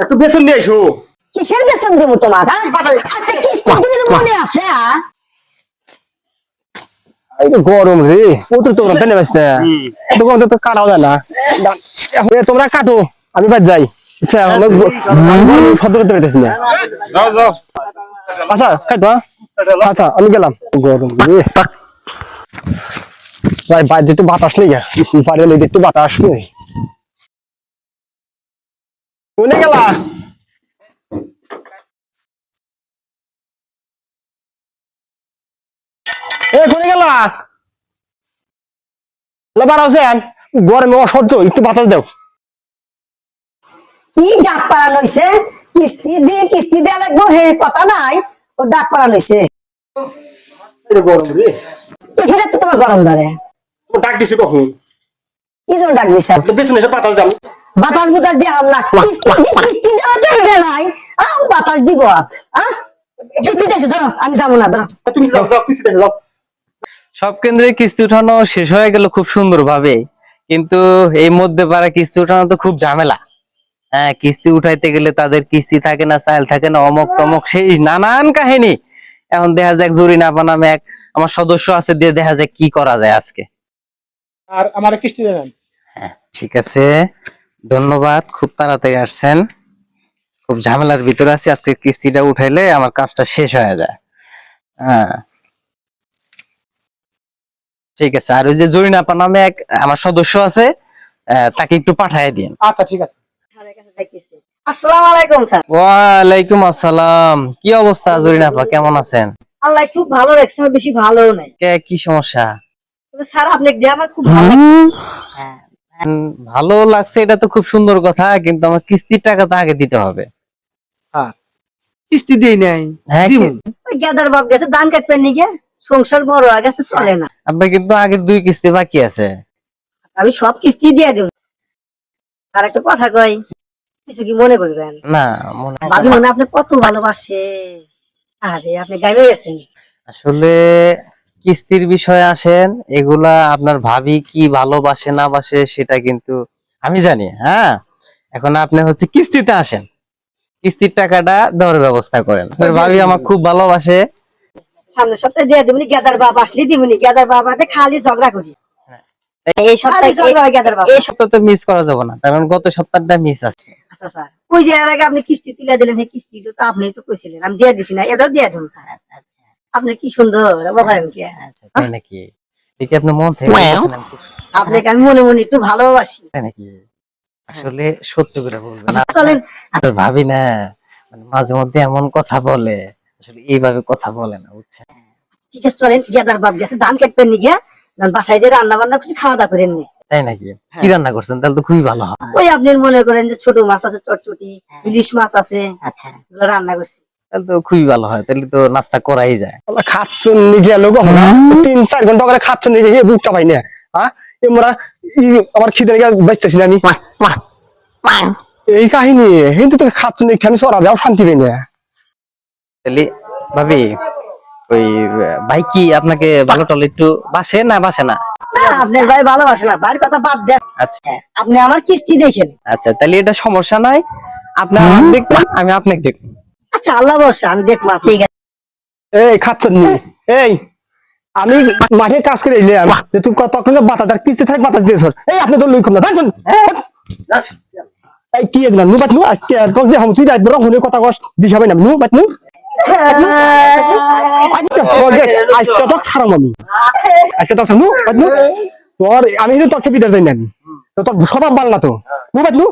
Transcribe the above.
একটু বেতন নিয়ে এসো। কিসের বেতন দেবো তোমাকে? আচ্ছা কিস্তি দিলে মনে আছে? এই তো গরম রে, প্রচুর তো গরম, তাই না ভাই? এত গরম তো কাটাও যায় না। তোমরা কাটো, আমি বাদ যাই। আচ্ছা শব্দ করতে পেরেছি না। আচ্ছা কাটো। আচ্ছা আমি গেলাম। গরম রে ভাই, বাইরে একটু বাতাস নেই, বাইরে লেগে একটু বাতাস নেই। কোনে গেলা? এ কোনে গেলা? বাড়াছেন গরমে অসহ্য, একটু বাতাস দাও। কি ডাক পাড়ানো হয়েছে? কিস্তি দেওয়া লাগবো হে কথা নাই, ও ডাক পাড়ানো হয়েছে। গরম রে, এটা তো তোমার গরম ধরে। ডাক দিছি কখন? কি জন্য ডাক দিছে? পেছনে এসে বাতাস দাও। বাতাস বুতাস দিয়ে আমরা কিস্তি দেওয়া তো হবে নাই, বাতাস দিব। ধরো আমি যাবো না, ধরো তুমি যাও যাও, পিছনে যাও। সব কেন্দ্রে কিস্তি উঠানো শেষ হয়ে গেল খুব সুন্দর ভাবে, কিন্তু এই মধ্যে পারা কিস্তি উঠানো তো খুব ঝামেলা। হ্যাঁ, কিস্তি উঠাইতে গেলে তাদের কিস্তি থাকে না, চাল থাকে না, অমক টমক সেই নানান কাহিনী। এখন দেখা যাক জরিনাপা নামে এক আমার সদস্য আছে, দিয়ে দেখা যাক কি করা যায় আজকে। আর আমার কিস্তি দেবেন? হ্যাঁ ঠিক আছে, ধন্যবাদ, খুব তাড়াতাড়ি আসছেন। খুব ঝামেলার ভিতরে আছি, আজকে কিস্তিটা উঠাইলে আমার কাজটা শেষ হয়ে যায়। হ্যাঁ ঠিক আছে, আর ওই যে জরিনাপা নামে এক আমার সদস্য আছে, তাকে একটু পাঠিয়ে দিন। আচ্ছা ঠিক আছে। আসসালামু আলাইকুম স্যার। ওয়ালাইকুম আসসালাম। কি অবস্থা জরিনাপা, কেমন আছেন? আল্লাহ খুব ভালো রাখছে, বেশি ভালো নাই। কি সমস্যা? স্যার আপনি দিয়ে আমার খুব ভালো লাগছে। ভালো লাগছে এটা তো খুব সুন্দর কথা, কিন্তু আমার কিস্তির টাকা তো আগে দিতে হবে। কিস্তি দেই নাই। হ্যাঁ ওই গেদার বাপ গেছে ধান কাটবেন নিগে, সংসার বড় হয়ে গেছে, চলে না। আপনার কিন্তু আগের 2 কিস্তি বাকি আছে। আমি সব কিস্তি দিয়ে দেব। আর একটা কথা কই, কিছু কি মনে করবেন না মনে ভাবি, মনে আপনি কত ভালোবাসে। আরে আপনি গাইবে গেছেন। আসলে কিস্তির বিষয়ে আসেন, এগুলা আপনার ভাবি কি ভালোবাসে না বাসে সেটা কিন্তু আমি জানি। হ্যাঁ, এখন আপনি হচ্ছে কিস্তিতে আসেন, কিস্তির টাকাটা দেওয়ার ব্যবস্থা করেন। আপনার ভাবি আমার খুব ভালোবাসে। সামনের সপ্তাহে দিয়ে দেবনি, গেদার বাপ আসলে দিবনি। গেদার বাবাতে খালি ঝগড়া করি। এই সপ্তাহে ঝগড়া হয় গেদার বাপ। এই সপ্তাহ তো মিস করা যাবে না, কারণ গত সপ্তাহটা মিস আছে। আচ্ছা স্যার, ওই যে এর আগে আপনি কিস্তি তুলে দিলেন, সেই কিস্তিটা তো আপনি তো কইছিলেন, আমি দিয়ে দিছি না, এটাও দিয়ে দেবো স্যার। আপনি কি সুন্দর বলেন কি? আচ্ছা তাই নাকি? দেখি আপনি মন থেকে বলছেন, আমি খুব আপনাকে আমি মনে মনে একটু ভালোবাসি। তাই নাকি? আসলে সত্য করে বলবেন। আচ্ছা, চলেন। আপনার ভাবি না মানে মাঝে মধ্যে এমন কথা বলে, আসলে এইভাবে কথা বলে না, বুঝছেন? ঠিক আছে চলেন, গেদার বাপ গেছে ধান কাটবেন নি গিয়া, বাসায় যে রান্না বান্না করছি, খাওয়া দাওয়া করেন নি। তাই নাকি? কি রান্না করছেন? তাহলে তো খুবই ভালো হয়। ওই আপনি মনে করেন যে ছোট মাছ আছে, চটচটি ইলিশ মাছ আছে, আচ্ছা এগুলো রান্না করছি। তাহলে তো খুবই ভালো হয়, তাহলে তো নাস্তা করাই যায়। খাচ্ছ নিয়ে গেল কখন? 3-4 ঘন্টা করে খাচ্ছ নিয়ে গিয়ে বুকটা পাই না। হ্যাঁ আমরা আমার খিদে লেগে বাঁচতেছি না আমি। এই কাহিনী কিন্তু তোকে খাচ্ছ নিয়ে আমি সরা যাও, শান্তি পাই না। তাহলে ভাবি, ওই ভাই কি আপনাকে ভালো টলে একটু বাসে না বাসে না? আপনার ভাই ভালোবাসে না, ভাইয়ের কথা বাদ দেন। আচ্ছা আপনি আমার কিস্তি দেখেন। আচ্ছা, তাহলে এটা সমস্যা নাই, আপনি আমাকে দেখবেন, আমি আপনাকে দেখবো। আচ্ছা আল্লাহ বর্ষা, আমি দেখবো। ঠিক আছে। এই খাচ্ছ নিয়ে এই আমি মাঠে কাজ করে এলাম যে তুই তখন বাতাস কিস্তি থাকে, বাতাস দিয়েছ। এই আপনি তো লই কম না জানছেন। এই কি এগুলা নু বাত নু আজকে একদম যে হামসি রাত বড় হনে কথা কষ্ট দিশাবে না নু বাত নু। আজকে তো খারাপ আমি, আজকে তো নু বাত নু তোর আমি তো তোকে বিদায় যাই না, তো তোর স্বভাব ভালো না তো নু বাত নু।